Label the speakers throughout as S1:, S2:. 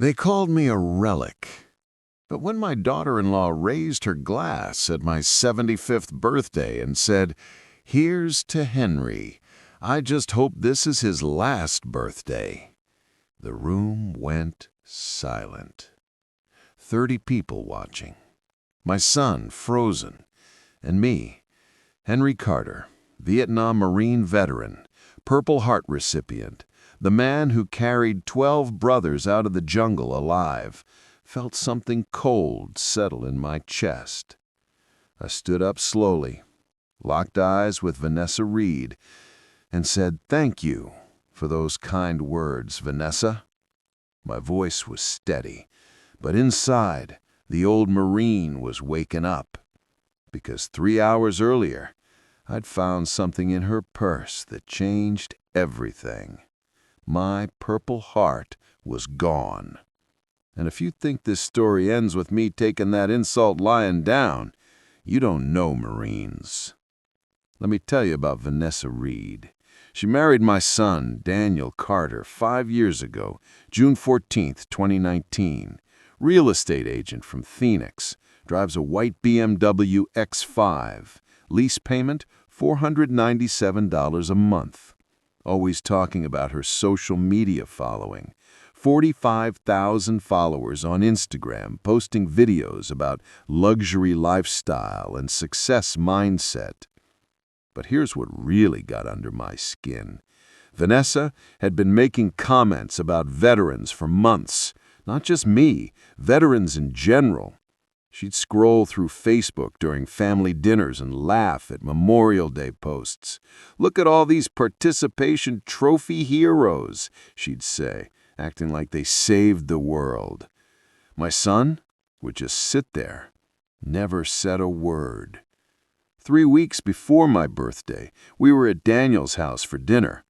S1: They called me a relic. But when my daughter-in-law raised her glass at my 75th birthday and said, "Here's to Henry. I just hope this is his last birthday," the room went silent. 30 people watching. My son, frozen. And me, Henry Carter, Vietnam Marine veteran, Purple Heart recipient, the man who carried 12 brothers out of the jungle alive, felt something cold settle in my chest. I stood up slowly, locked eyes with Vanessa Reed, and said, "Thank you for those kind words, Vanessa." My voice was steady, but inside, the old Marine was waking up, because 3 hours earlier, I'd found something in her purse that changed everything. My Purple Heart was gone. And if you think this story ends with me taking that insult lying down, you don't know Marines. Let me tell you about Vanessa Reed. She married my son, Daniel Carter, 5 years ago, June 14th, 2019. Real estate agent from Phoenix. Drives a white BMW X5. Lease payment, $497 a month. Always talking about her social media following. 45,000 followers on Instagram posting videos about luxury lifestyle and success mindset. But here's what really got under my skin. Vanessa had been making comments about veterans for months. Not just me, veterans in general. She'd scroll through Facebook during family dinners and laugh at Memorial Day posts. "Look at all these participation trophy heroes," she'd say, acting like they saved the world. My son would just sit there, never said a word. 3 weeks before my birthday, we were at Daniel's house for dinner.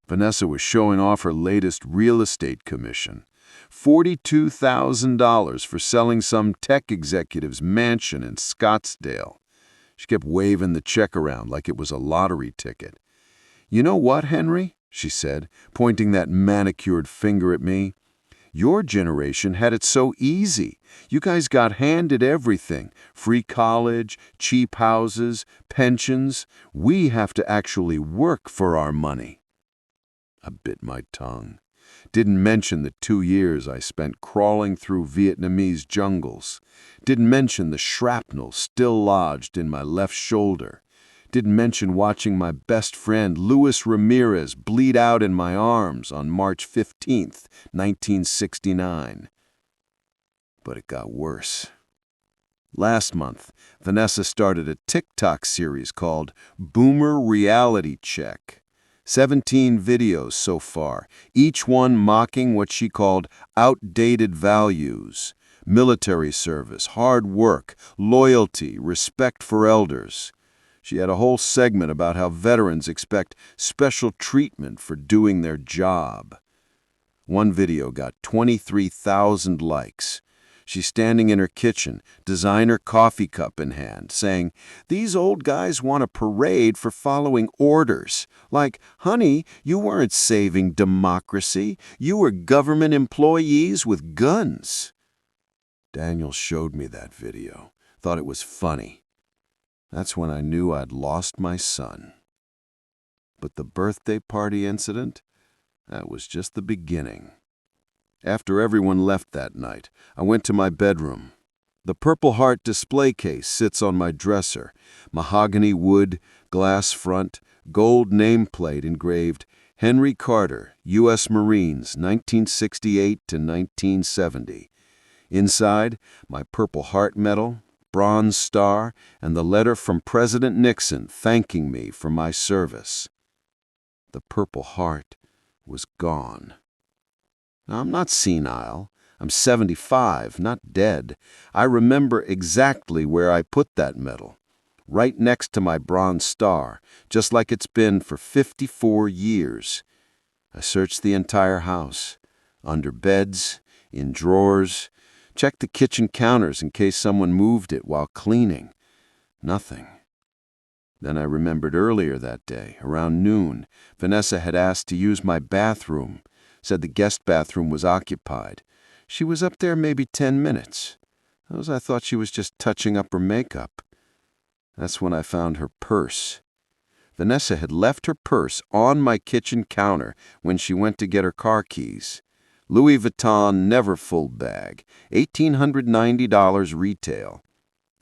S1: Vanessa was showing off her latest real estate commission. $42,000 for selling some tech executive's mansion in Scottsdale. She kept waving the check around like it was a lottery ticket. "You know what, Henry?" she said, pointing that manicured finger at me. "Your generation had it so easy. You guys got handed everything. Free college, cheap houses, pensions. We have to actually work for our money." I bit my tongue. Didn't mention the 2 years I spent crawling through Vietnamese jungles. Didn't mention the shrapnel still lodged in my left shoulder. Didn't mention watching my best friend Luis Ramirez bleed out in my arms on March 15th, 1969. But it got worse. Last month, Vanessa started a TikTok series called Boomer Reality Check. 17 videos so far, each one mocking what she called outdated values. Military service, hard work, loyalty, respect for elders. She had a whole segment about how veterans expect special treatment for doing their job. One video got 23,000 likes. She's standing in her kitchen, designer coffee cup in hand, saying, "These old guys want a parade for following orders. Like, honey, you weren't saving democracy. You were government employees with guns." Daniel showed me that video. Thought it was funny. That's when I knew I'd lost my son. But the birthday party incident, that was just the beginning. After everyone left that night, I went to my bedroom. The Purple Heart display case sits on my dresser. Mahogany wood, glass front, gold nameplate engraved, "Henry Carter, U.S. Marines, 1968 to 1970. Inside, my Purple Heart medal, bronze star, and the letter from President Nixon thanking me for my service. The Purple Heart was gone. Now, I'm not senile. I'm 75, not dead. I remember exactly where I put that medal. Right next to my bronze star, just like it's been for 54 years. I searched the entire house. Under beds, in drawers. Checked the kitchen counters in case someone moved it while cleaning. Nothing. Then I remembered earlier that day, around noon, Vanessa had asked to use my bathroom. Said the guest bathroom was occupied. She was up there maybe 10 minutes. I thought she was just touching up her makeup. That's when I found her purse. Vanessa had left her purse on my kitchen counter when she went to get her car keys. Louis Vuitton Neverfull bag, $1,890 retail.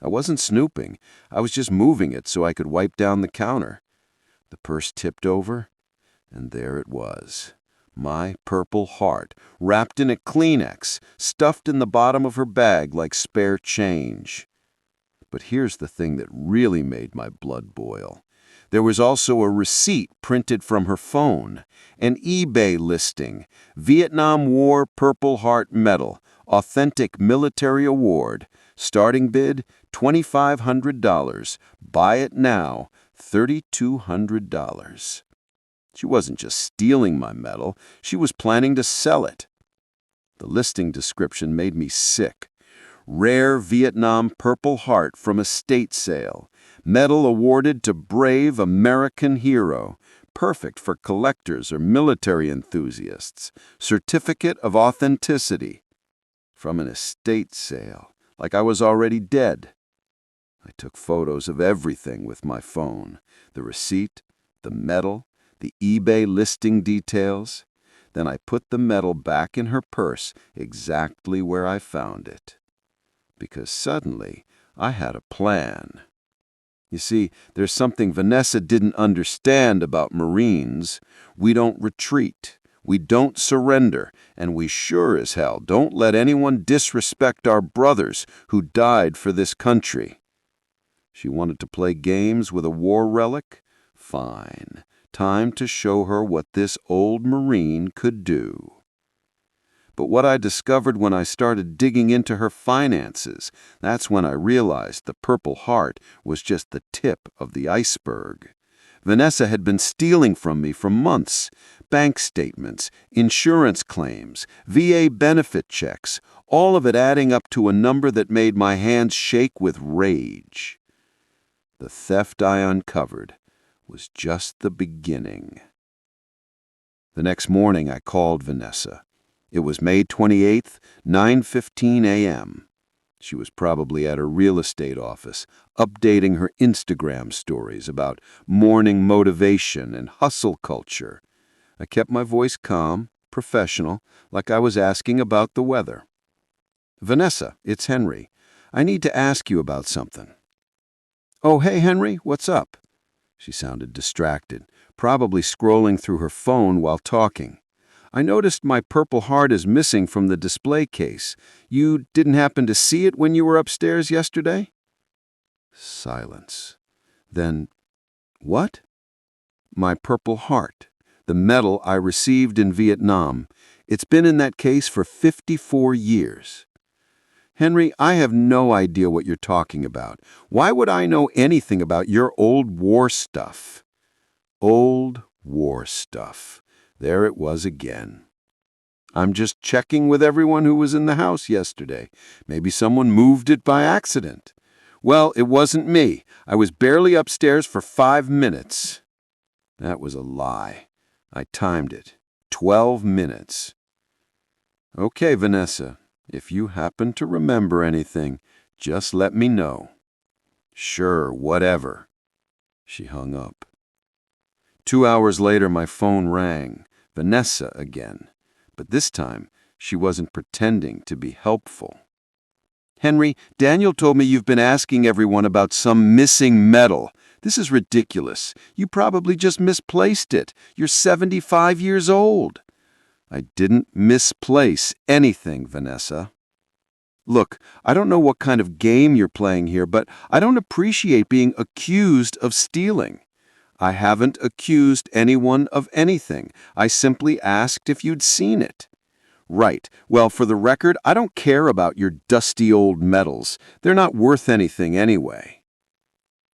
S1: I wasn't snooping. I was just moving it so I could wipe down the counter. The purse tipped over, and there it was. My Purple Heart, wrapped in a Kleenex, stuffed in the bottom of her bag like spare change. But here's the thing that really made my blood boil. There was also a receipt printed from her phone, an eBay listing, Vietnam War Purple Heart Medal, authentic military award, starting bid $2,500, buy it now, $3,200. She wasn't just stealing my medal, she was planning to sell it. The listing description made me sick. Rare Vietnam Purple Heart from estate sale. Medal awarded to brave American hero. Perfect for collectors or military enthusiasts. Certificate of authenticity. From an estate sale, like I was already dead. I took photos of everything with my phone. The receipt, the medal, the eBay listing details. Then I put the medal back in her purse exactly where I found it. Because suddenly I had a plan. You see, there's something Vanessa didn't understand about Marines. We don't retreat, we don't surrender, and we sure as hell don't let anyone disrespect our brothers who died for this country. She wanted to play games with a war relic? Fine. Time to show her what this old Marine could do. But what I discovered when I started digging into her finances, that's when I realized the Purple Heart was just the tip of the iceberg. Vanessa had been stealing from me for months. Bank statements, insurance claims, VA benefit checks, all of it adding up to a number that made my hands shake with rage. The theft I uncovered was just the beginning. The next morning I called Vanessa. It was May 28th, 9:15 a.m. She was probably at her real estate office, updating her Instagram stories about morning motivation and hustle culture. I kept my voice calm, professional, like I was asking about the weather. "Vanessa, it's Henry. I need to ask you about something." "Oh, hey, Henry, what's up?" She sounded distracted, probably scrolling through her phone while talking. "I noticed my Purple Heart is missing from the display case. You didn't happen to see it when you were upstairs yesterday?" Silence. Then, "What?" "My Purple Heart, the medal I received in Vietnam. It's been in that case for 54 years. "Henry, I have no idea what you're talking about. Why would I know anything about your old war stuff?" Old war stuff. There it was again. "I'm just checking with everyone who was in the house yesterday. Maybe someone moved it by accident." "Well, it wasn't me. I was barely upstairs for 5 minutes. That was a lie. I timed it. 12 minutes. "Okay, Vanessa, if you happen to remember anything, just let me know." "Sure, whatever." She hung up. 2 hours later, my phone rang. Vanessa again. But this time, she wasn't pretending to be helpful. "Henry, Daniel told me you've been asking everyone about some missing medal. This is ridiculous. You probably just misplaced it. You're 75 years old." "I didn't misplace anything, Vanessa." "Look, I don't know what kind of game you're playing here, but I don't appreciate being accused of stealing. I haven't accused anyone of anything. I simply asked if you'd seen it." "Right. Well, for the record, I don't care about your dusty old medals. They're not worth anything anyway."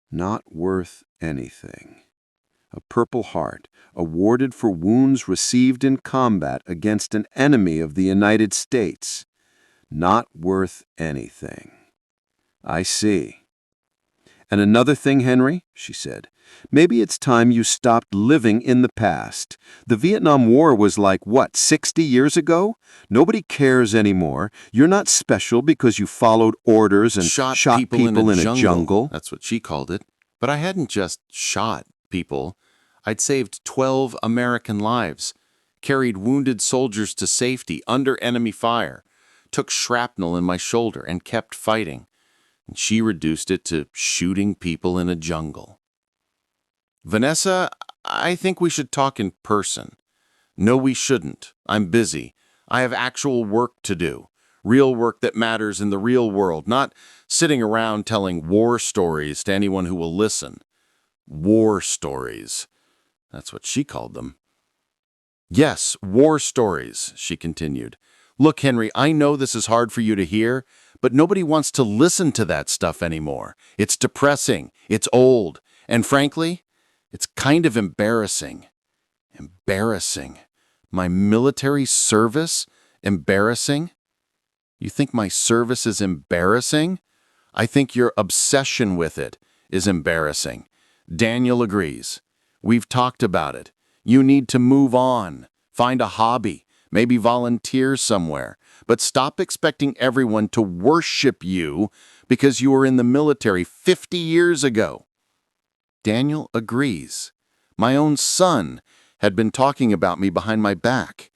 S1: Not worth anything. A Purple Heart, awarded for wounds received in combat against an enemy of the United States. Not worth anything. I see. "And another thing, Henry," she said, Maybe it's time you stopped living in the past. The Vietnam War was like, what, 60 years ago? Nobody cares anymore. You're not special because you followed orders and shot people in a jungle.
S2: That's what she called it. But I hadn't just shot people. I'd saved 12 American lives, carried wounded soldiers to safety under enemy fire, took shrapnel in my shoulder, and kept fighting. And she reduced it to shooting people in a jungle. Vanessa, I think we should talk in person. No, we shouldn't. I'm busy. I have actual work to do. Real work that matters in the real world, not sitting around telling war stories to anyone who will listen. War stories. That's what she called them. Yes, war stories, she continued. Look, Henry, I know this is hard for you to hear, but nobody wants to listen to that stuff anymore. It's depressing. It's old. And frankly, it's kind of embarrassing. Embarrassing. My military service? Embarrassing? You think my service is embarrassing? I think your obsession with it is embarrassing. Daniel agrees. We've talked about it. You need to move on. Find a hobby. Maybe volunteer somewhere. But stop expecting everyone to worship you because you were in the military 50 years ago. Daniel agrees. My own son had been talking about me behind my back.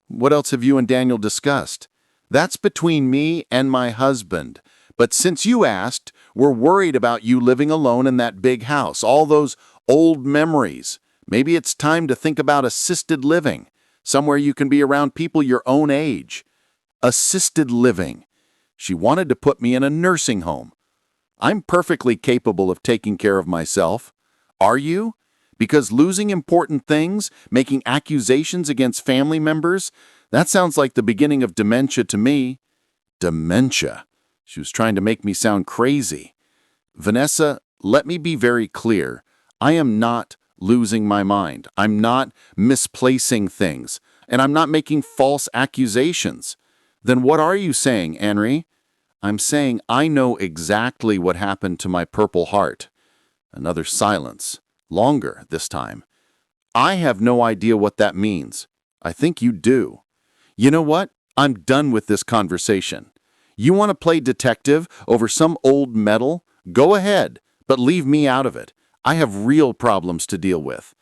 S2: What else have you and Daniel discussed? That's between me and my husband. But since you asked, we're worried about you living alone in that big house, all those old memories. Maybe it's time to think about assisted living, somewhere you can be around people your own age. Assisted living. She wanted to put me in a nursing home. I'm perfectly capable of taking care of myself. Are you? Because losing important things, making accusations against family members, that sounds like the beginning of dementia to me. Dementia. She was trying to make me sound crazy. Vanessa, let me be very clear. I am not losing my mind. I'm not misplacing things. And I'm not making false accusations. Then what are you saying, Henry? I'm saying I know exactly what happened to my Purple Heart. Another silence. Longer this time. I have no idea what that means. I think you do. You know what? I'm done with this conversation. You want to play detective over some old medal? Go ahead, but leave me out of it. I have real problems to deal with.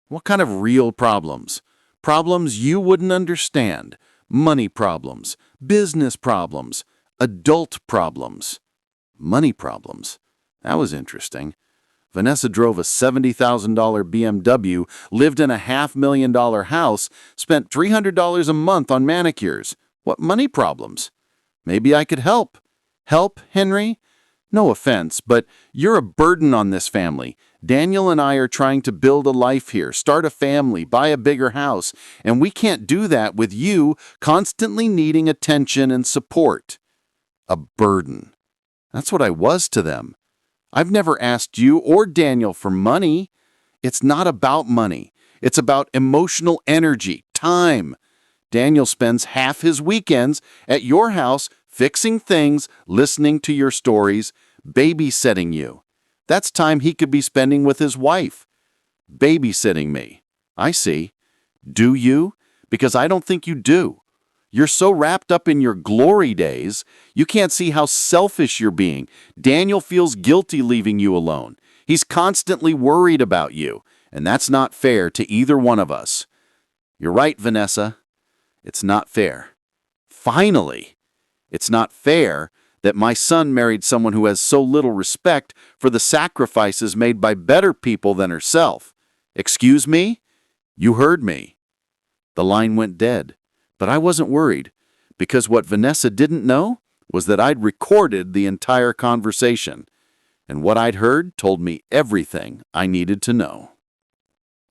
S2: What kind of real problems? Problems you wouldn't understand. Money problems, business problems, adult problems. Money problems. That was interesting. Vanessa drove a $70,000 BMW, lived in a $500,000 house, spent $300 a month on manicures. What money problems? Maybe I could help. Help, Henry? No offense, but you're a burden on this family. Daniel and I are trying to build a life here, start a family, buy a bigger house, and we can't do that with you constantly needing attention and support. A burden. That's what I was to them. I've never asked you or Daniel for money. It's not about money. It's about emotional energy, time. Daniel spends half his weekends at your house fixing things, listening to your stories, babysitting you. That's time he could be spending with his wife. Babysitting me. I see. Do you? Because I don't think you do. You're so wrapped up in your glory days, you can't see how selfish you're being. Daniel feels guilty leaving you alone. He's constantly worried about you, and that's not fair to either one of us. You're right, Vanessa. It's not fair. Finally, it's not fair that my son married someone who has so little respect for the sacrifices made by better people than herself. Excuse me? You heard me. The line went dead. But I wasn't worried, because what Vanessa didn't know was that I'd recorded the entire conversation, and what I'd heard told me everything I needed to know.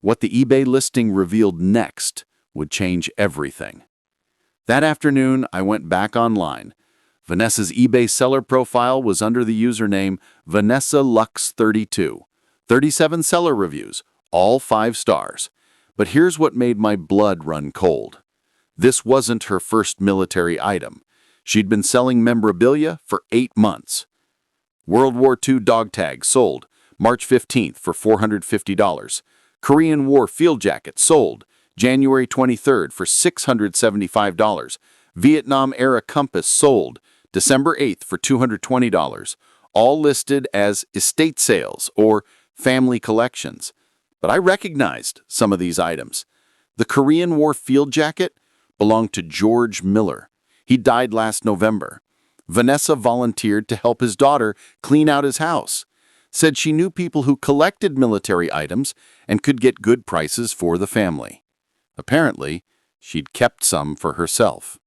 S2: What the eBay listing revealed next would change everything. That afternoon, I went back online. Vanessa's eBay seller profile was under the username VanessaLux32. 37 seller reviews, all 5 stars. But here's what made my blood run cold. This wasn't her first military item. She'd been selling memorabilia for 8 months. World War II dog tag sold. March 15th for $450. Korean War field jacket sold January 23rd for $675. Vietnam-era compass sold December 8th for $220, all listed as estate sales or family collections. But I recognized some of these items. The Korean War field jacket belonged to George Miller. He died last November. Vanessa volunteered to help his daughter clean out his house. Said she knew people who collected military items and could get good prices for the family. Apparently, she'd kept some for herself.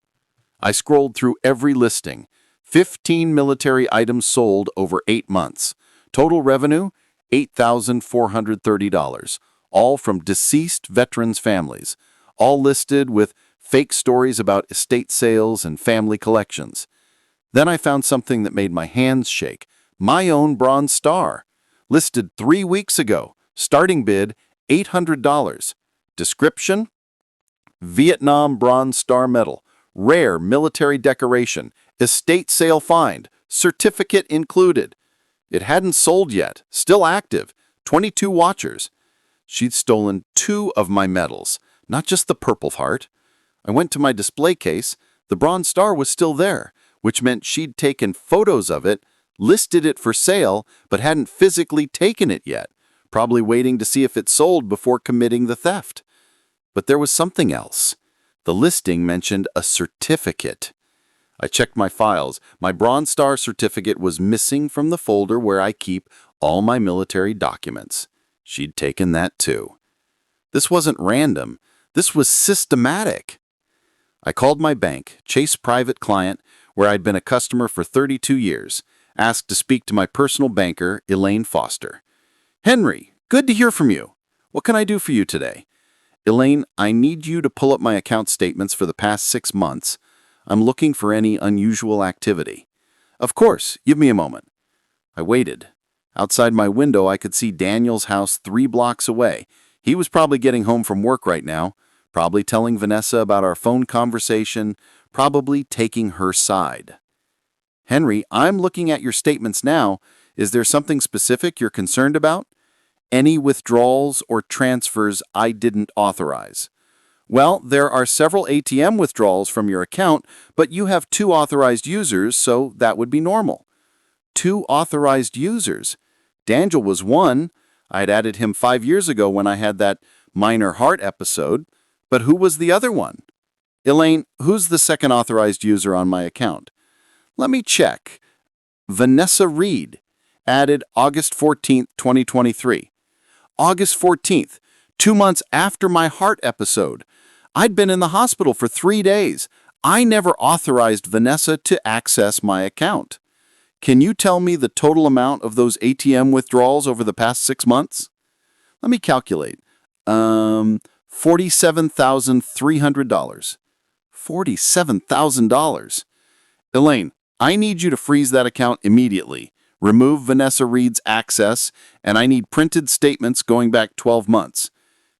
S2: I scrolled through every listing. 15 military items sold over 8 months. Total revenue, $8,430, all from deceased veterans' families, all listed with fake stories about estate sales and family collections. Then I found something that made my hands shake. My own Bronze Star, listed 3 weeks ago. Starting bid, $800. Description: Vietnam Bronze Star Medal, rare military decoration, estate sale find, certificate included. It hadn't sold yet, still active, 22 watchers. She'd stolen 2 of my medals, not just the Purple Heart. I went to my display case. The Bronze Star was still there, which meant she'd taken photos of it, listed it for sale, but hadn't physically taken it yet, probably waiting to see if it sold before committing the theft. But there was something else. The listing mentioned a certificate. I checked my files. My Bronze Star certificate was missing from the folder where I keep all my military documents. She'd taken that too. This wasn't random. This was systematic. I called my bank, Chase Private Client, where I'd been a customer for 32 years, asked to speak to my personal banker, Elaine Foster. "Henry, good to hear from you. What can I do for you today?" "Elaine, I need you to pull up my account statements for the past 6 months. I'm looking for any unusual activity." "Of course, give me a moment." I waited. Outside my window, I could see Daniel's house 3 blocks away. He was probably getting home from work right now, probably telling Vanessa about our phone conversation, probably taking her side. "Henry, I'm looking at your statements now. Is there something specific you're concerned about?" "Any withdrawals or transfers I didn't authorize." "Well, there are several ATM withdrawals from your account, but you have 2 authorized users, so that would be normal." 2 authorized users? Daniel was one. I had added him 5 years ago when I had that minor heart episode. But who was the other one? "Elaine, who's the second authorized user on my account?" "Let me check. Vanessa Reed, added August 14th, 2023. August 14th, 2 months after my heart episode. I'd been in the hospital for 3 days. I never authorized Vanessa to access my account. Can you tell me the total amount of those ATM withdrawals over the past 6 months? Let me calculate. $47,300. $47,000. Elaine, I need you to freeze that account immediately. Remove Vanessa Reed's access, and I need printed statements going back 12 months.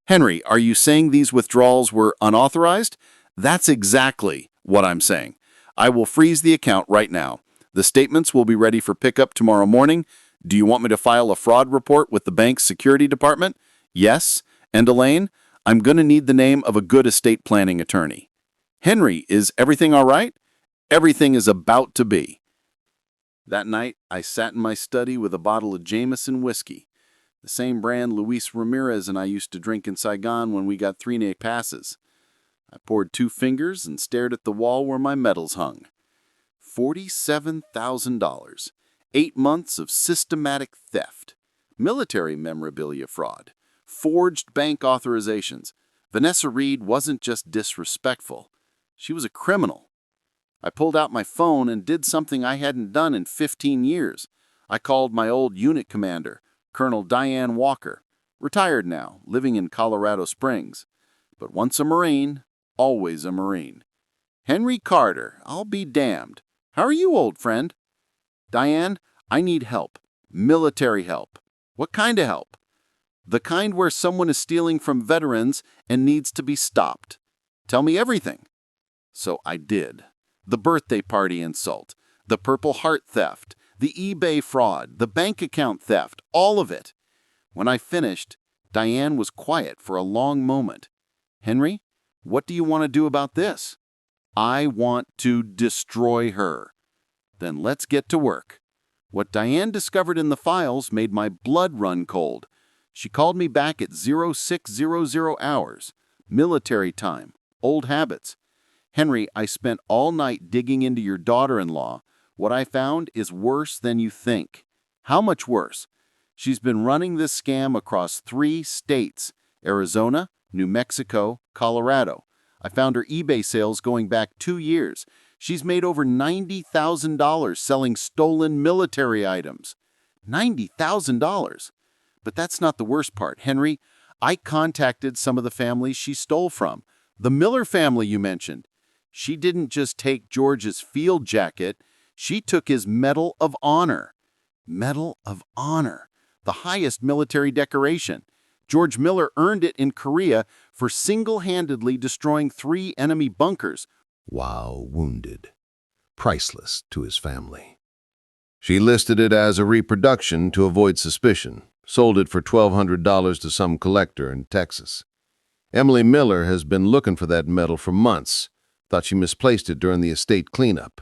S2: Henry, are you saying these withdrawals were unauthorized? That's exactly what I'm saying. I will freeze the account right now. The statements will be ready for pickup tomorrow morning. Do you want me to file a fraud report with the bank's security department? Yes. And Elaine, I'm going to need the name of a good estate planning attorney. Henry, is everything all right? Everything is about to be. That night, I sat in my study with a bottle of Jameson whiskey, the same brand Luis Ramirez and I used to drink in Saigon when we got 3-day passes. I poured 2 fingers and stared at the wall where my medals hung. $47,000. 8 months of systematic theft. Military memorabilia fraud. Forged bank authorizations. Vanessa Reed wasn't just disrespectful. She was a criminal. I pulled out my phone and did something I hadn't done in 15 years. I called my old unit commander, Colonel Diane Walker, retired now, living in Colorado Springs. But once a Marine, always a Marine. "Henry Carter, I'll be damned. How are you, old friend?" "Diane, I need help. Military help." "What kind of help?" "The kind where someone is stealing from veterans and needs to be stopped." "Tell me everything." So I did. The birthday party insult, the Purple Heart theft, the eBay fraud, the bank account theft, all of it. When I finished, Diane was quiet for a long moment. Henry, what do you want to do about this? I want to destroy her. Then let's get to work. What Diane discovered in the files made my blood run cold. She called me back at 0600 hours. Military time. Old habits. Henry, I spent all night digging into your daughter-in-law. What I found is worse than you think. How much worse? She's been running this scam across 3 states: Arizona, New Mexico, Colorado. I found her eBay sales going back 2 years. She's made over $90,000 selling stolen military items. $90,000. But that's not the worst part, Henry. I contacted some of the families she stole from. The Miller family you mentioned. She didn't just take George's field jacket, she took his Medal of Honor. Medal of Honor, the highest military decoration. George Miller earned it in Korea for single-handedly destroying 3 enemy bunkers
S3: while wounded. Priceless to his family. She listed it as a reproduction to avoid suspicion, sold it for $1,200 to some collector in Texas. Emily Miller has been looking for that medal for months, thought she misplaced it during the estate cleanup.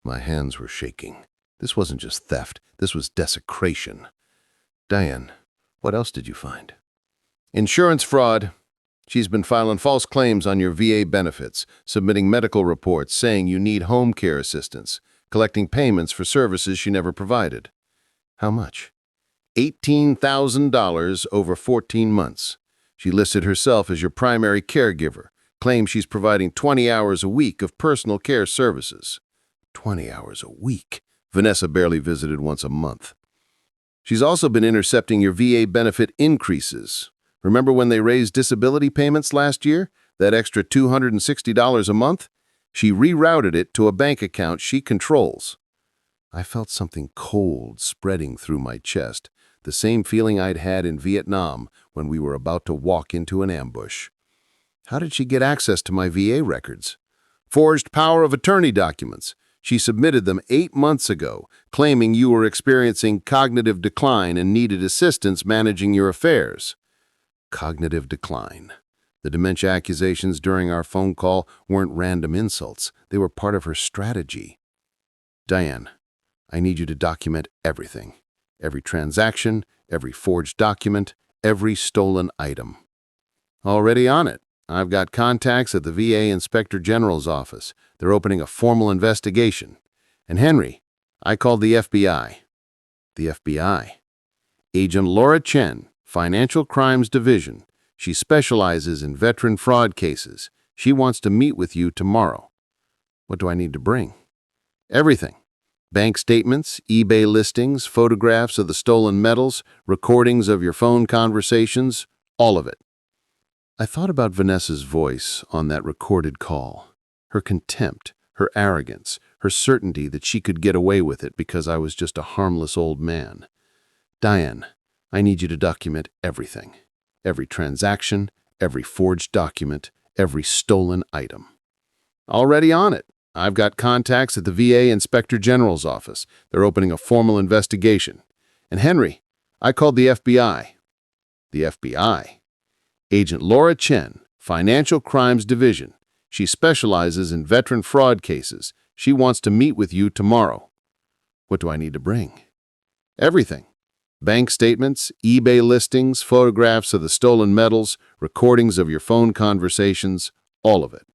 S3: My hands were shaking. This wasn't just theft, this was desecration. Diane, what else did you find? Insurance fraud. She's been filing false claims on your VA benefits, submitting medical reports saying you need home care assistance, collecting payments for services she never provided. How much? $18,000 over 14 months. She listed herself as your primary caregiver, claims she's providing 20 hours a week of personal care services. 20 hours a week? Vanessa barely visited once a month. She's also been intercepting your VA benefit increases. Remember when they raised disability payments last year? That extra $260 a month? She rerouted it to a bank account she controls. I felt something cold spreading through my chest, the same feeling I'd had in Vietnam when we were about to walk into an ambush. How did she get access to my VA records? Forged power of attorney documents. She submitted them 8 months ago, claiming you were experiencing cognitive decline and needed assistance managing your affairs. Cognitive decline. The dementia accusations during our phone call weren't random insults. They were part of her strategy. Diane, I need you to document everything. Every transaction, every forged document, every stolen item. Already on it. I've got contacts at the VA Inspector General's office. They're opening a formal investigation. And Henry, I called the FBI. The FBI. Agent Laura Chen, Financial Crimes Division. She specializes in veteran fraud cases. She wants to meet with you tomorrow. What do I need to bring? Everything. Bank statements, eBay listings, photographs of the stolen medals, recordings of your phone conversations, all of it. I thought about Vanessa's voice on that recorded call. Her contempt, her arrogance, her certainty that she could get away with it because I was just a harmless old man. Diane, I need you to document everything. Every transaction, every forged document, every stolen item. Already on it. I've got contacts at the VA Inspector General's office. They're opening a formal investigation. And Henry, I called the FBI. The FBI. Agent Laura Chen, Financial Crimes Division. She specializes in veteran fraud cases. She wants to meet with you tomorrow. What do I need to bring? Everything. Bank statements, eBay listings, photographs of the stolen medals, recordings of your phone conversations, all of it.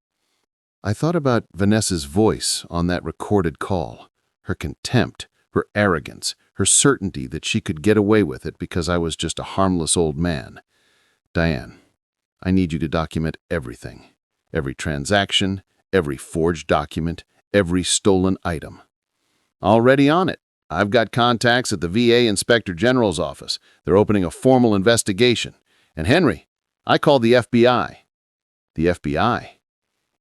S3: I thought about Vanessa's voice on that recorded call, her contempt, her arrogance, her certainty that she could get away with it because I was just a harmless old man. Diane, I need you to document everything. Every transaction, every forged document, every stolen item. Already on it. I've got contacts at the VA Inspector General's office. They're opening a formal investigation. And Henry, I called the FBI. The FBI.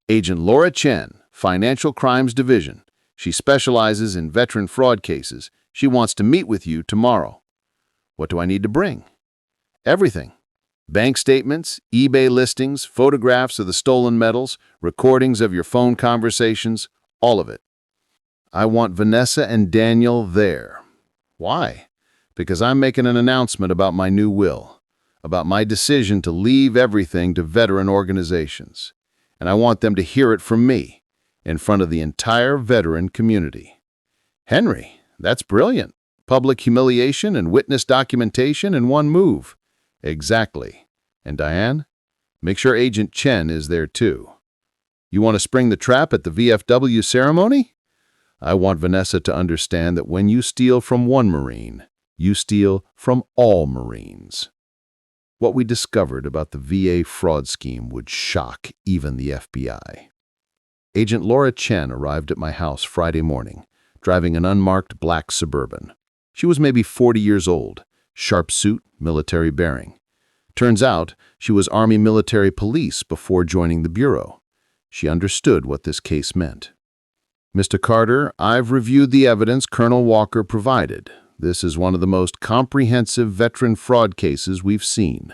S3: Agent Laura Chen, Financial Crimes Division. She specializes in veteran fraud cases. She wants to meet with you tomorrow. What do I need to bring? Everything. Bank statements, eBay listings, photographs of the stolen medals, recordings of your phone conversations, all of it. I want Vanessa and Daniel there. Why? Because I'm making an announcement about my new will, about my decision to leave everything to veteran organizations. And I want them to hear it from me, in front of the entire veteran community. Henry, that's brilliant. Public humiliation and witness documentation in one move. Exactly. And Diane, make sure Agent Chen is there too. You want to spring the trap at the VFW ceremony? I want Vanessa to understand that when you steal from one Marine, you steal from all Marines. What we discovered about the VA fraud scheme would shock even the FBI. Agent Laura Chen arrived at my house Friday morning, driving an unmarked black Suburban. She was maybe 40 years old, sharp suit, military bearing. Turns out she was Army military police before joining the Bureau. She understood what this case meant. Mr. Carter, I've reviewed the evidence Colonel Walker provided. This is one of the most comprehensive veteran fraud cases we've seen.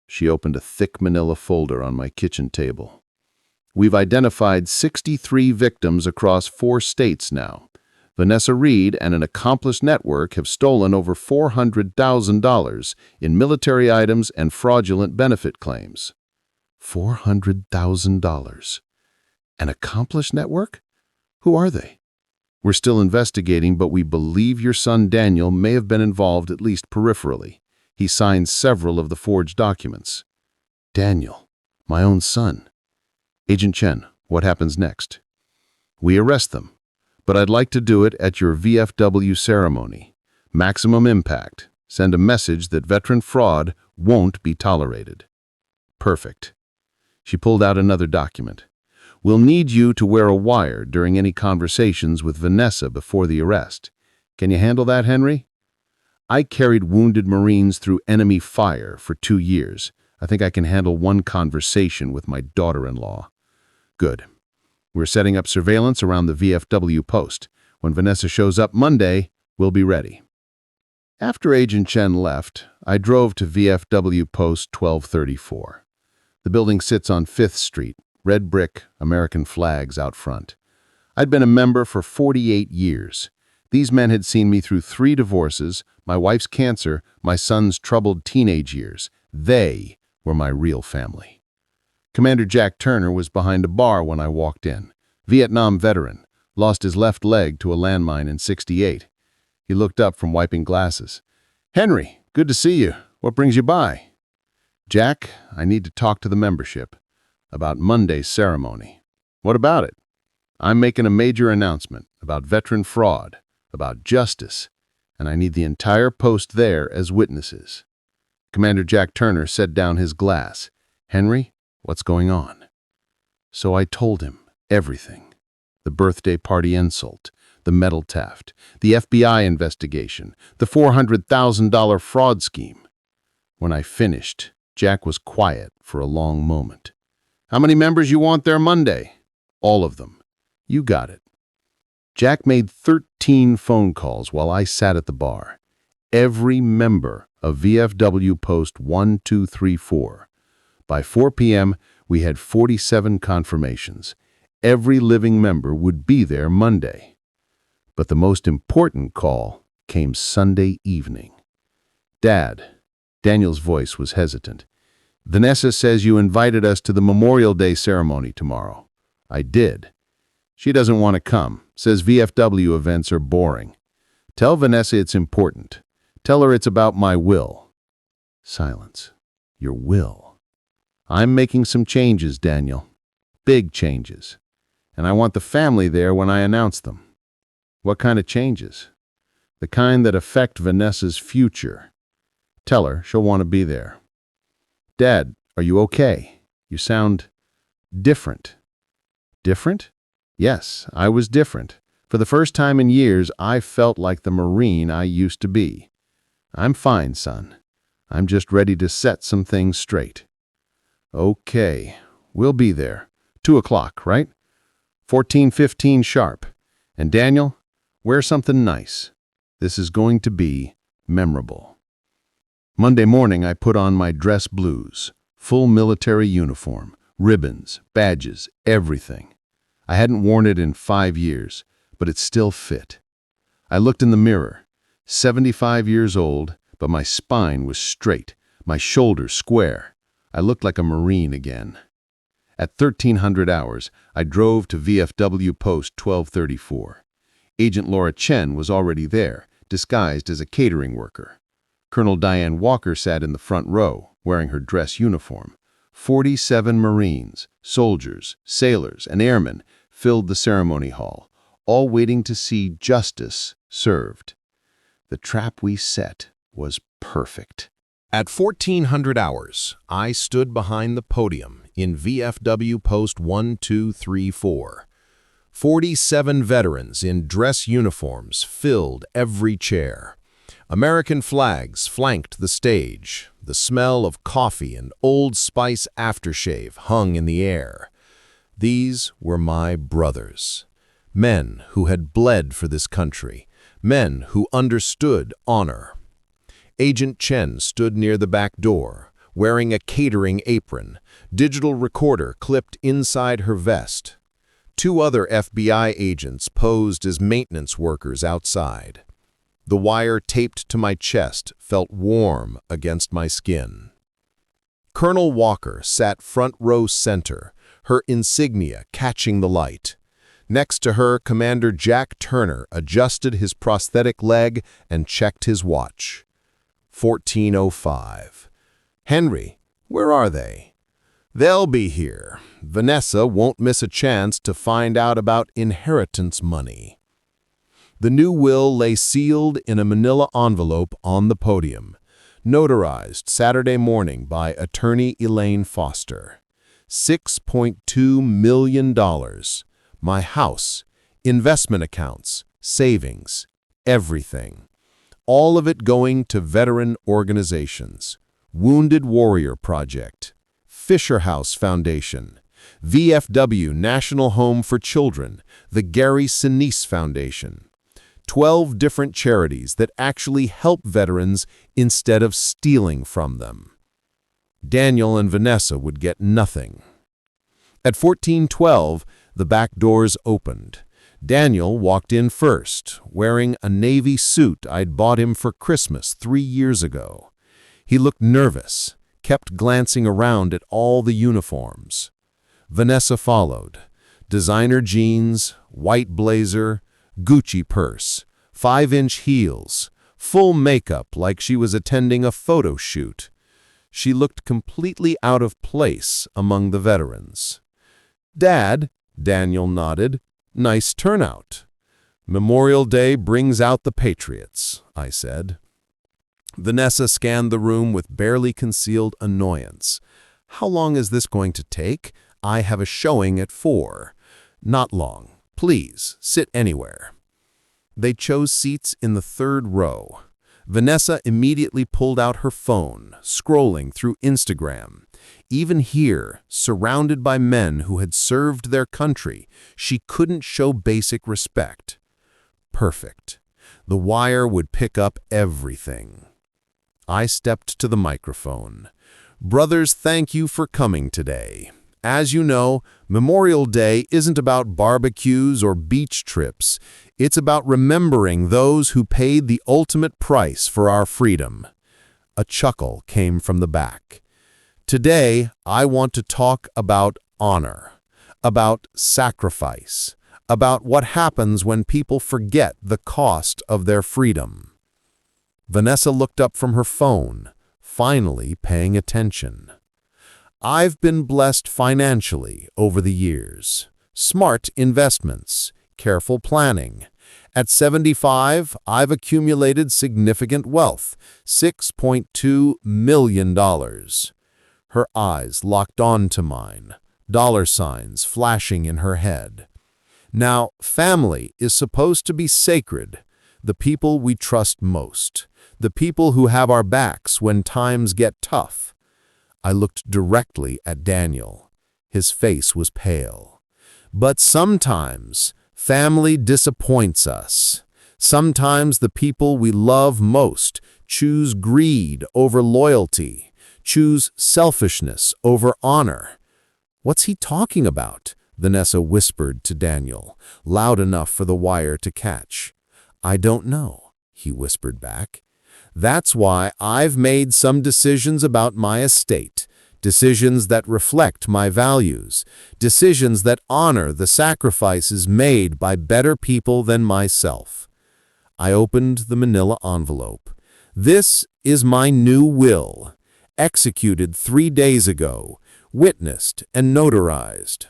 S3: She opened a thick manila folder on my kitchen table. We've identified 63 victims across 4 states now. Vanessa Reed and an accomplice network have stolen over $400,000 in military items and fraudulent benefit claims. $400,000. An accomplice network? Who are they? We're still investigating, but we believe your son Daniel may have been involved at least peripherally. He signed several of the forged documents. Daniel, my own son. Agent Chen, what happens next? We arrest them, but I'd like to do it at your VFW ceremony. Maximum impact. Send a message that veteran fraud won't be tolerated. Perfect. She pulled out another document. We'll need you to wear a wire during any conversations with Vanessa before the arrest. Can you handle that, Henry? I carried wounded Marines through enemy fire for 2 years. I think I can handle one conversation with my daughter-in-law. Good. We're setting up surveillance around the VFW post. When Vanessa shows up Monday, we'll be ready. After Agent Chen left, I drove to VFW post 1234. The building sits on 5th Street, red brick, American flags out front. I'd been a member for 48 years. These men had seen me through 3 divorces, my wife's cancer, my son's troubled teenage years. They were my real family. Commander Jack Turner was behind a bar when I walked in. Vietnam veteran, lost his left leg to a landmine in '68. He looked up from wiping glasses. "Henry, good to see you. What brings you by?" "Jack, I need to talk to the membership about Monday's ceremony." "What about it?" "I'm making a major announcement about veteran fraud, about justice, and I need the entire post there as witnesses." Commander Jack Turner set down his glass. "Henry, what's going on?" So I told him everything. The birthday party insult, the metal theft, the FBI investigation, the $400,000 fraud scheme. When I finished, Jack was quiet for a long moment. "How many members you want there Monday?" "All of them." "You got it." Jack made 13 phone calls while I sat at the bar. Every member of VFW Post 1234. By 4 p.m., we had 47 confirmations. Every living member would be there Monday. But the most important call came Sunday evening. "Dad," Daniel's voice was hesitant. "Vanessa says you invited us to the Memorial Day ceremony tomorrow." "I did." "She doesn't want to come, says VFW events are boring." "Tell Vanessa it's important. Tell her it's about my will." Silence. "Your will?" "I'm making some changes, Daniel. Big changes. And I want the family there when I announce them." "What kind of changes?" "The kind that affect Vanessa's future. Tell her she'll want to be there." "Dad, are you okay? You sound different." "Different?" "Yes, I was different. For the first time in years, I felt like the Marine I used to be. I'm fine, son. I'm just ready to set some things straight." "Okay, we'll be there. 2 o'clock, right? 14:15 sharp. And Daniel, wear something nice. This is going to be memorable." Monday morning, I put on my dress blues, full military uniform, ribbons, badges, everything. I hadn't worn it in 5 years, but it still fit. I looked in the mirror. 75 years old, but my spine was straight, my shoulders square. I looked like a Marine again. At 1300 hours, I drove to VFW Post 1234. Agent Laura Chen was already there, disguised as a catering worker. Colonel Diane Walker sat in the front row, wearing her dress uniform. 47 Marines, soldiers, sailors, and airmen filled the ceremony hall, all waiting to see justice served. The trap we set was perfect.
S4: At 1400 hours, I stood behind the podium in VFW Post 1234. 47 veterans in dress uniforms filled every chair. American flags flanked the stage. The smell of coffee and Old Spice aftershave hung in the air. These were my brothers, men who had bled for this country, men who understood honor. Agent Chen stood near the back door, wearing a catering apron, digital recorder clipped inside her vest. 2 other FBI agents posed as maintenance workers outside. The wire taped to my chest felt warm against my skin. Colonel Walker sat front row center, her insignia catching the light. Next to her, Commander Jack Turner adjusted his prosthetic leg and checked his watch. 14:05. Henry, where are they? They'll be here. Vanessa won't miss a chance to find out about inheritance money. The new will lay sealed in a manila envelope on the podium, notarized Saturday morning by attorney Elaine Foster. $6.2 million. My house, investment accounts, savings, everything. All of it going to veteran organizations. Wounded Warrior Project, Fisher House Foundation, VFW National Home for Children, the Gary Sinise Foundation. 12 different charities that actually help veterans instead of stealing from them. Daniel and Vanessa would get nothing. At 14:12, the back doors opened. Daniel walked in first, wearing a navy suit I'd bought him for Christmas 3 years ago. He looked nervous, kept glancing around at all the uniforms. Vanessa followed. Designer jeans, white blazer, Gucci purse, 5-inch heels, full makeup like she was attending a photo shoot. She looked completely out of place among the veterans. "Dad," Daniel nodded, "nice turnout." "Memorial Day brings out the patriots," I said. Vanessa scanned the room with barely concealed annoyance. "How long is this going to take? I have a showing at 4. "Not long. Please, sit anywhere." They chose seats in the 3rd row. Vanessa immediately pulled out her phone, scrolling through Instagram. Even here, surrounded by men who had served their country, she couldn't show basic respect. Perfect. The wire would pick up everything. I stepped to the microphone. "Brothers, thank you for coming today. As you know, Memorial Day isn't about barbecues or beach trips. It's about remembering those who paid the ultimate price for our freedom." A chuckle came from the back. "Today, I want to talk about honor, about sacrifice, about what happens when people forget the cost of their freedom." Vanessa looked up from her phone, finally paying attention. "I've been blessed financially over the years. Smart investments, careful planning. At 75, I've accumulated significant wealth, $6.2 million. Her eyes locked onto mine, dollar signs flashing in her head. "Now, family is supposed to be sacred, the people we trust most, the people who have our backs when times get tough." I looked directly at Daniel. His face was pale. "But sometimes, family disappoints us. Sometimes the people we love most choose greed over loyalty, choose selfishness over honor." "What's he talking about?" Vanessa whispered to Daniel, loud enough for the wire to catch. "I don't know," he whispered back. "That's why I've made some decisions about my estate, decisions that reflect my values, decisions that honor the sacrifices made by better people than myself." I opened the manila envelope. "This is my new will, executed 3 days ago, witnessed and notarized."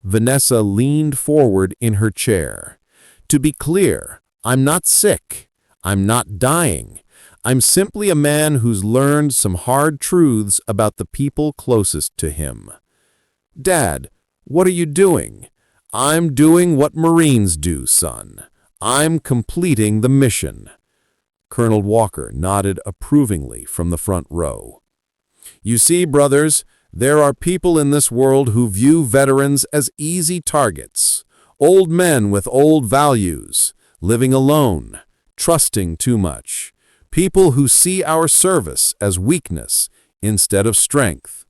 S4: Vanessa leaned forward in her chair. "To be clear, I'm not sick. I'm not dying. I'm simply a man who's learned some hard truths about the people closest to him." "Dad, what are you doing?" "I'm doing what Marines do, son. I'm completing the mission." Colonel Walker nodded approvingly from the front row. "You see, brothers, there are people in this world who view veterans as easy targets, old men with old values, living alone, trusting too much, people who see our service as weakness instead of strength."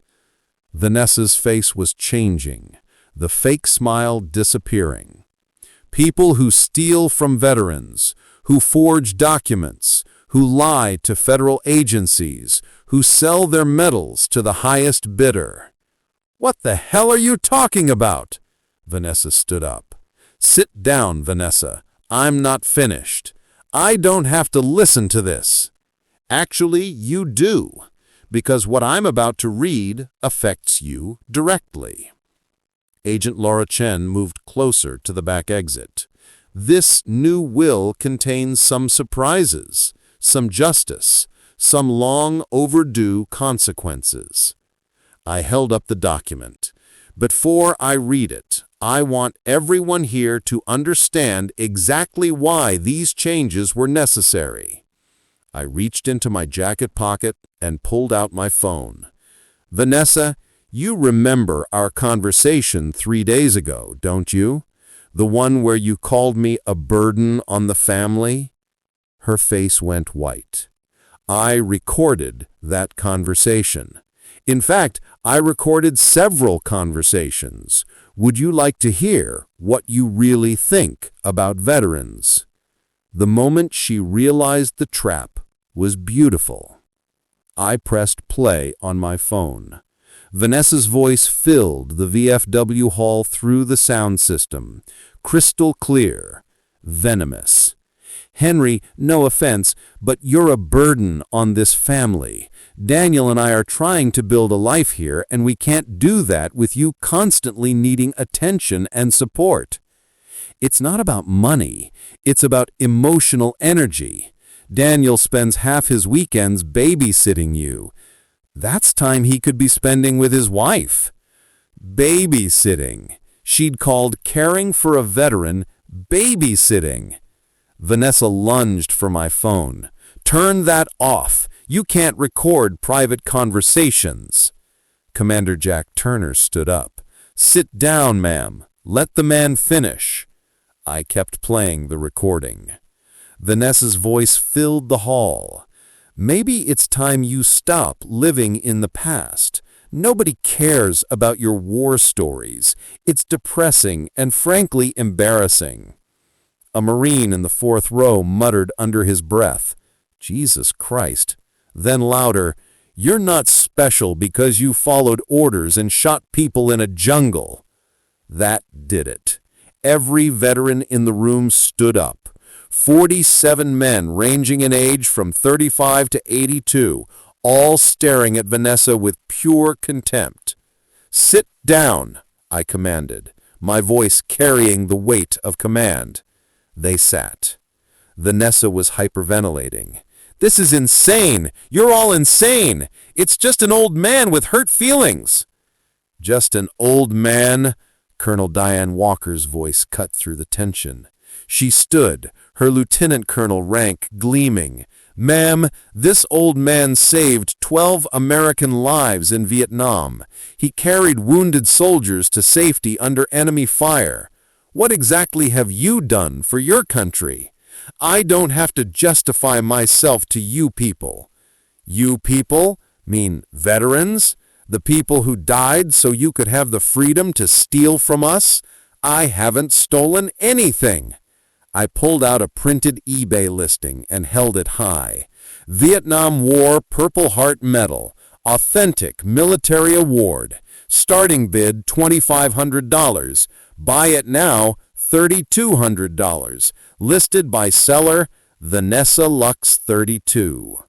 S4: Vanessa's face was changing, the fake smile disappearing. "People who steal from veterans, who forge documents, who lie to federal agencies, who sell their medals to the highest bidder." "What the hell are you talking about?" Vanessa stood up. "Sit down, Vanessa. I'm not finished. I don't have to listen to this." "Actually, you do, because what I'm about to read affects you directly." Agent Laura Chen moved closer to the back exit. "This new will contains some surprises, some justice, some long overdue consequences." I held up the document. "Before I read it, I want everyone here to understand exactly why these changes were necessary." I reached into my jacket pocket and pulled out my phone. "Vanessa, you remember our conversation 3 days ago, don't you? The one where you called me a burden on the family?" Her face went white. "I recorded that conversation. In fact, I recorded several conversations. Would you like to hear what you really think about veterans?" The moment she realized the trap was beautiful. I pressed play on my phone. Vanessa's voice filled the VFW hall through the sound system, crystal clear, venomous. "Henry, no offense, but you're a burden on this family. Daniel and I are trying to build a life here, and we can't do that with you constantly needing attention and support. It's not about money, it's about emotional energy. Daniel spends half his weekends babysitting you. That's time he could be spending with his wife." Babysitting. She'd called caring for a veteran babysitting. Vanessa lunged for my phone. "Turn that off. You can't record private conversations." Commander Jack Turner stood up. "Sit down, ma'am. Let the man finish." I kept playing the recording. Vanessa's voice filled the hall. "Maybe it's time you stop living in the past. Nobody cares about your war stories. It's depressing and frankly embarrassing." A Marine in the 4th row muttered under his breath, "Jesus Christ." Then louder, "You're not special because you followed orders and shot people in a jungle." That did it. Every veteran in the room stood up. 47 men ranging in age from 35 to 82, all staring at Vanessa with pure contempt. "Sit down," I commanded, my voice carrying the weight of command. They sat. Vanessa was hyperventilating. "This is insane! You're all insane! It's just an old man with hurt feelings!" "Just an old man?" Colonel Diane Walker's voice cut through the tension. She stood, her lieutenant colonel rank gleaming. "Ma'am, this old man saved 12 American lives in Vietnam. He carried wounded soldiers to safety under enemy fire. What exactly have you done for your country? I don't have to justify myself to you people." "You people? Mean veterans?" The people who died so you could have the freedom to steal from us? I haven't stolen anything. I pulled out a printed eBay listing and held it high. Vietnam War Purple Heart Medal, authentic military award. Starting bid $2,500. Buy it now, $3,200. Listed by seller Vanessa Lux 32.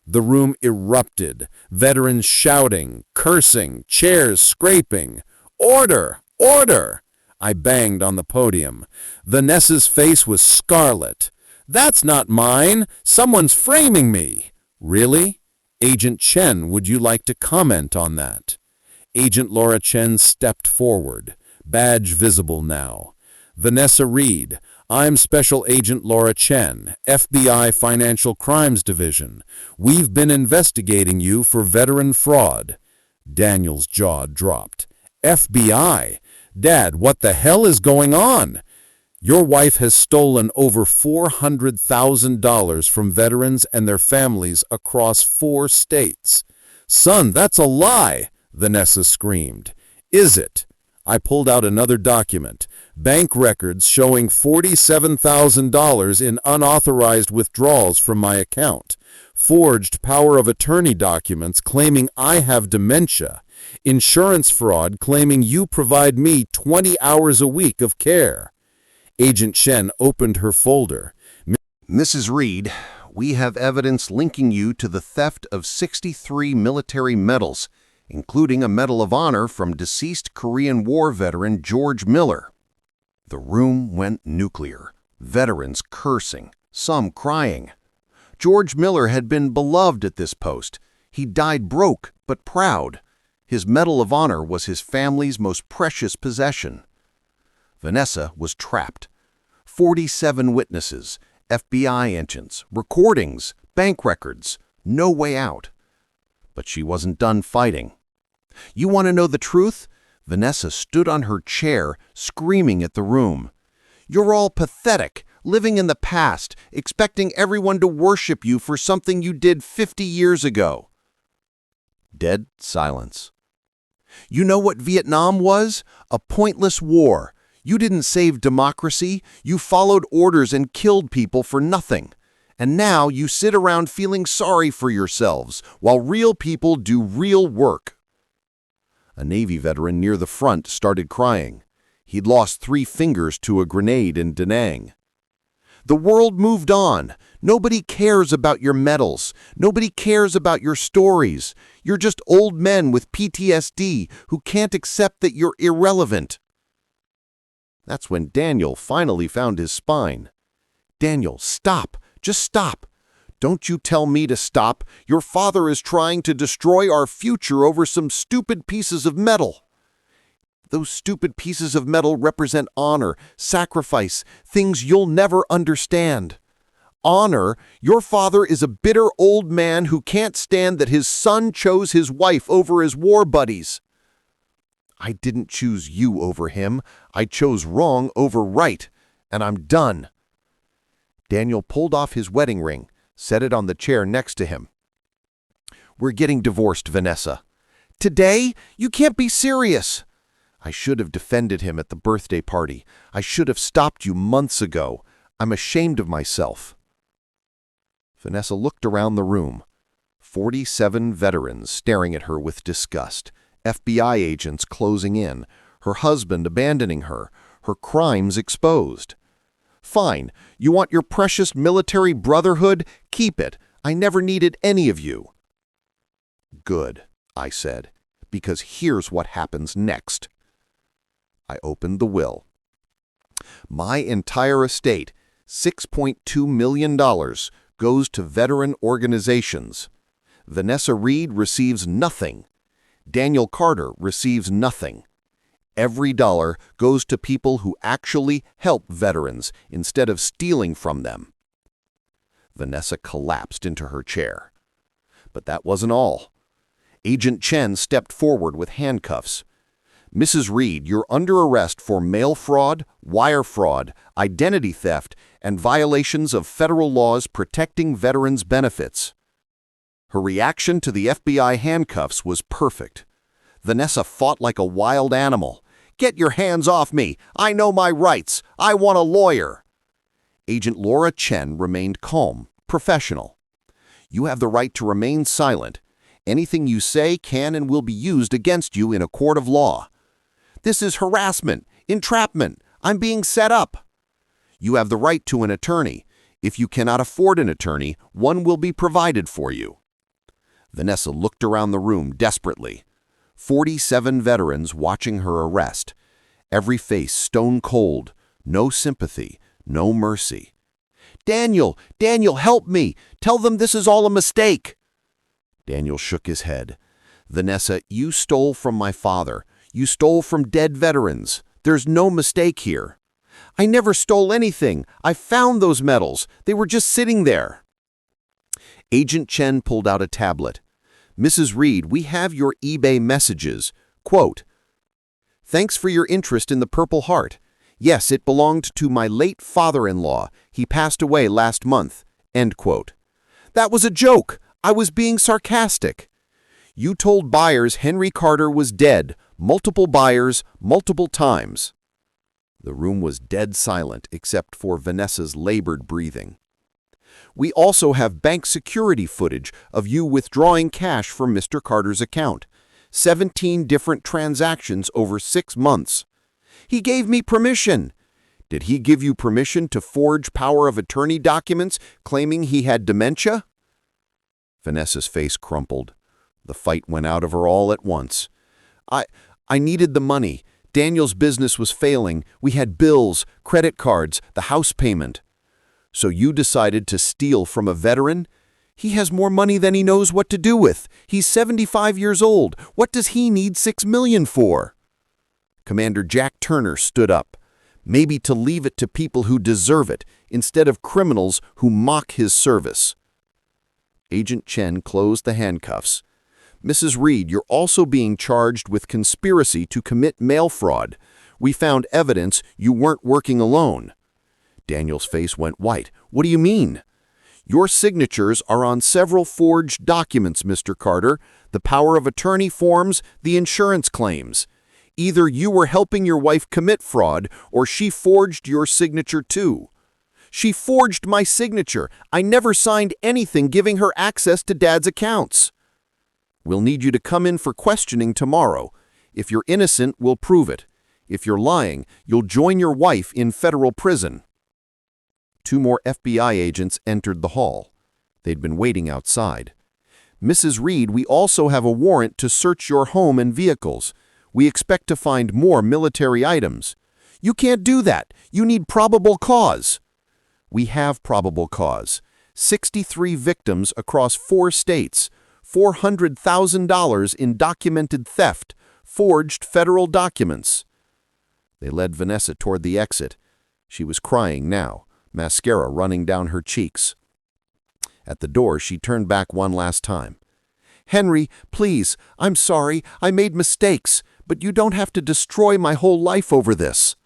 S4: The room erupted, veterans shouting, cursing, chairs scraping. Order! Order! I banged on the podium. Vanessa's face was scarlet. That's not mine. Someone's framing me. Really? Agent Chen, would you like to comment on that? Agent Laura Chen stepped forward, badge visible now. Vanessa Reed, I'm Special Agent Laura Chen, FBI Financial Crimes Division. We've been investigating you for veteran fraud. Daniel's jaw dropped. FBI? Dad, what the hell is going on? Your wife has stolen over $400,000 from veterans and their families across 4 states. Son, that's a lie, Vanessa screamed. Is it? I pulled out another document, bank records showing $47,000 in unauthorized withdrawals from my account, forged power of attorney documents claiming I have dementia, insurance fraud claiming you provide me 20 hours a week of care. Agent Chen opened her folder.
S3: Mrs. Reed, we have evidence linking you to the theft of 63 military medals, including a Medal of Honor from deceased Korean War veteran George Miller. The room went nuclear, veterans cursing, some crying. George Miller had been beloved at this post. He died broke but proud. His Medal of Honor was his family's most precious possession. Vanessa was trapped. 47 witnesses, FBI agents, recordings, bank records, no way out. But she wasn't done fighting. You want to know the truth? Vanessa stood on her chair, screaming at the room. You're all pathetic, living in the past, expecting everyone to worship you for something you did 50 years ago. Dead silence. You know what Vietnam was? A pointless war. You didn't save democracy. You followed orders and killed people for nothing. And now you sit around feeling sorry for yourselves while real people do real work. A Navy veteran near the front started crying. He'd lost 3 fingers to a grenade in Da Nang. The world moved on. Nobody cares about your medals. Nobody cares about your stories. You're just old men with PTSD who can't accept that you're irrelevant. That's when Daniel finally found his spine. Daniel, stop. Just stop. Don't you tell me to stop. Your father is trying to destroy our future over some stupid pieces of metal. Those stupid pieces of metal represent honor, sacrifice, things you'll never understand. Honor, your father is a bitter old man who can't stand that his son chose his wife over his war buddies. I didn't choose you over him. I chose wrong over right, and I'm done. Daniel pulled off his wedding ring, set it on the chair next to him. We're getting divorced, Vanessa. Today? You can't be serious. I should have defended him at the birthday party. I should have stopped you months ago. I'm ashamed of myself. Vanessa looked around the room. 47 veterans staring at her with disgust. FBI agents closing in. Her husband abandoning her. Her crimes exposed. Fine. You want your precious military brotherhood? Keep it. I never needed any of you. Good, I said, because here's what happens next. I opened the will. My entire estate, $6.2 million, goes to veteran organizations. Vanessa Reed receives nothing. Daniel Carter receives nothing. Every dollar goes to people who actually help veterans instead of stealing from them. Vanessa collapsed into her chair. But that wasn't all. Agent Chen stepped forward with handcuffs. Mrs. Reed, you're under arrest for mail fraud, wire fraud, identity theft, and violations of federal laws protecting veterans' benefits. Her reaction to the FBI handcuffs was perfect. Vanessa fought like a wild animal. "Get your hands off me! I know my rights! I want a lawyer!" Agent Laura Chen remained calm, professional. "You have the right to remain silent. Anything you say can and will be used against you in a court of law. This is harassment, entrapment. I'm being set up. You have the right to an attorney. If you cannot afford an attorney, one will be provided for you." Vanessa looked around the room desperately. 47 veterans watching her arrest. Every face stone cold. No sympathy, no mercy. Daniel, help me! Tell them this is all a mistake!" Daniel shook his head. "Vanessa, you stole from my father. You stole from dead veterans. There's no mistake here." "I never stole anything. I found those medals. They were just sitting there." Agent Chen pulled out a tablet. "Mrs. Reed, we have your eBay messages. Quote, 'Thanks for your interest in the Purple Heart. Yes, it belonged to my late father-in-law. He passed away last month.' End quote. That was a joke. I was being sarcastic. You told buyers Henry Carter was dead, multiple buyers, multiple times." The room was dead silent except for Vanessa's labored breathing. "We also have bank security footage of you withdrawing cash from Mr. Carter's account. 17 different transactions over 6 months. He gave me permission." "Did he give you permission to forge power of attorney documents claiming he had dementia?" Vanessa's face crumpled. The fight went out of her all at once. I needed the money. Daniel's business was failing. We had bills, credit cards, the house payment." "So you decided to steal from a veteran? He has more money than he knows what to do with. He's 75 years old. What does he need $6 million for?" Commander Jack Turner stood up. "Maybe to leave it to people who deserve it, instead of criminals who mock his service." Agent Chen closed the handcuffs. "Mrs. Reed, you're also being charged with conspiracy to commit mail fraud. We found evidence you weren't working alone." Daniel's face went white. "What do you mean?" "Your signatures are on several forged documents, Mr. Carter, the power of attorney forms, the insurance claims. Either you were helping your wife commit fraud, or she forged your signature too." "She forged my signature. I never signed anything giving her access to Dad's accounts." "We'll need you to come in for questioning tomorrow. If you're innocent, we'll prove it. If you're lying, you'll join your wife in federal prison." 2 more FBI agents entered the hall. They'd been waiting outside. "Mrs. Reed, we also have a warrant to search your home and vehicles. We expect to find more military items." "You can't do that. You need probable cause." "We have probable cause. 63 victims across 4 states, $400,000 in documented theft, forged federal documents." They led Vanessa toward the exit. She was crying now, mascara running down her cheeks. At the door, she turned back one last time. "Henry, please, I'm sorry. I made mistakes, but you don't have to destroy my whole life over this."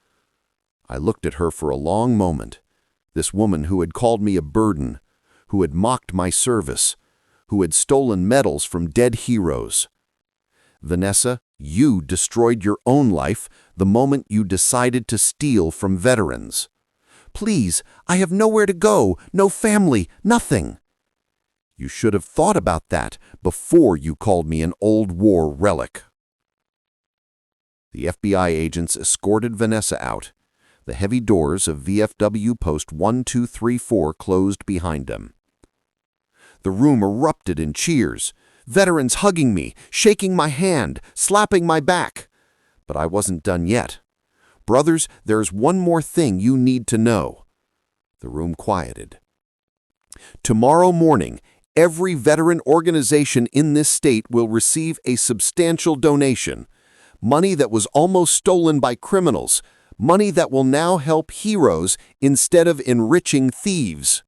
S3: I looked at her for a long moment. This woman who had called me a burden, who had mocked my service, who had stolen medals from dead heroes. "Vanessa, you destroyed your own life the moment you decided to steal from veterans." "Please, I have nowhere to go, no family, nothing." "You should have thought about that before you called me an old war relic." The FBI agents escorted Vanessa out. The heavy doors of VFW Post 1234 closed behind them. The room erupted in cheers, veterans hugging me, shaking my hand, slapping my back. But I wasn't done yet. "Brothers, there's one more thing you need to know." The room quieted. "Tomorrow morning, every veteran organization in this state will receive a substantial donation. Money that was almost stolen by criminals. Money that will now help heroes instead of enriching thieves."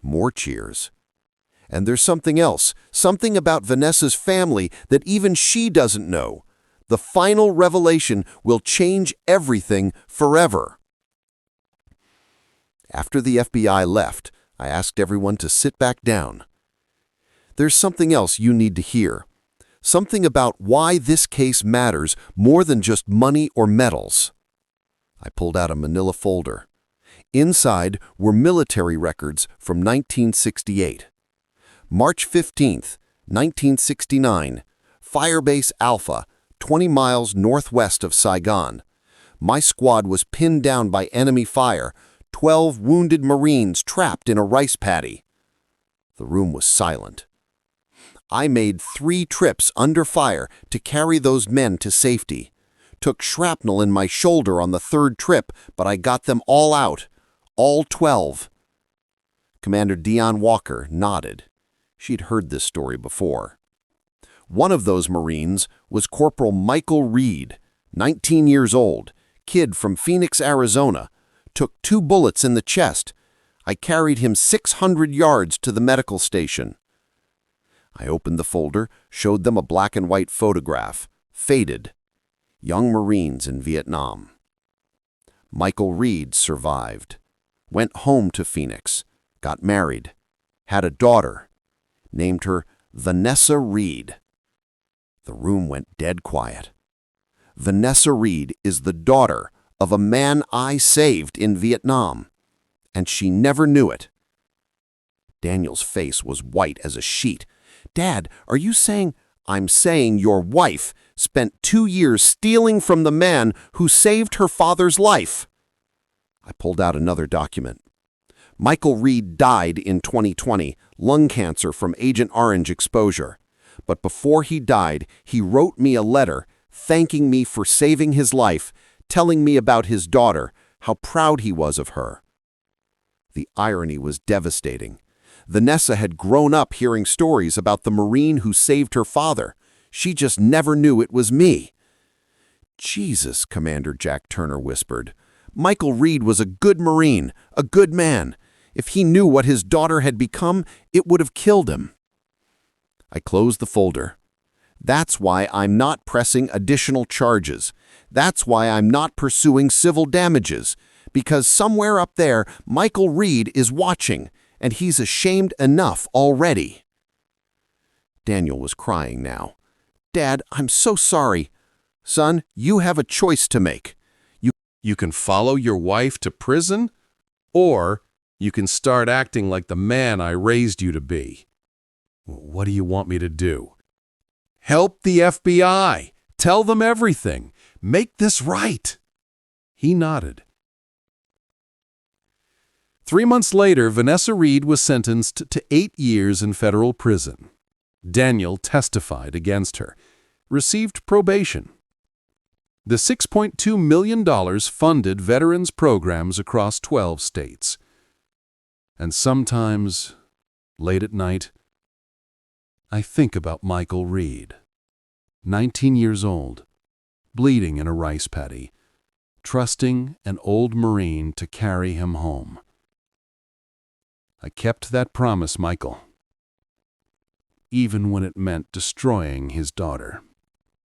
S3: More cheers. "And there's something else, something about Vanessa's family that even she doesn't know. The final revelation will change everything forever." After the FBI left, I asked everyone to sit back down. "There's something else you need to hear. Something about why this case matters more than just money or medals. I pulled out a manila folder. Inside were military records from 1968. March 15th, 1969, Firebase Alpha, 20 miles northwest of Saigon. My squad was pinned down by enemy fire, 12 wounded Marines trapped in a rice paddy. The room was silent. I made 3 trips under fire to carry those men to safety. Took shrapnel in my shoulder on the 3rd trip, but I got them all out, all 12. Commander Dion Walker nodded. She'd heard this story before. One of those Marines was Corporal Michael Reed, 19 years old, kid from Phoenix, Arizona. Took 2 bullets in the chest. I carried him 600 yards to the medical station. I opened the folder, showed them a black and white photograph, faded. Young Marines in Vietnam. Michael Reed survived. Went home to Phoenix, got married, had a daughter, named her Vanessa Reed. The room went dead quiet. Vanessa Reed is the daughter of a man I saved in Vietnam, and she never knew it. Daniel's face was white as a sheet. Dad, are you saying? I'm saying your wife spent 2 years stealing from the man who saved her father's life. I pulled out another document. Michael Reed died in 2020, lung cancer from Agent Orange exposure. But before he died, he wrote me a letter thanking me for saving his life, telling me about his daughter, how proud he was of her. The irony was devastating. Vanessa had grown up hearing stories about the Marine who saved her father. She just never knew it was me. Jesus, Commander Jack Turner whispered. Michael Reed was a good Marine, a good man. If he knew what his daughter had become, it would have killed him. I closed the folder. That's why I'm not pressing additional charges. That's why I'm not pursuing civil damages. Because somewhere up there, Michael Reed is watching, and he's ashamed enough already. Daniel was crying now. Dad, I'm so sorry. Son, you have a choice to make.
S4: You can follow your wife to prison, or you can start acting like the man I raised you to be. What do you want me to do? Help the FBI. Tell them everything. Make this right. He nodded. 3 months later, Vanessa Reed was sentenced to 8 years in federal prison. Daniel testified against her, received probation. The $6.2 million funded veterans programs across 12 states. And sometimes, late at night, I think about Michael Reed, 19 years old, bleeding in a rice paddy, trusting an old Marine to carry him home. I kept that promise, Michael, even when it meant destroying his daughter.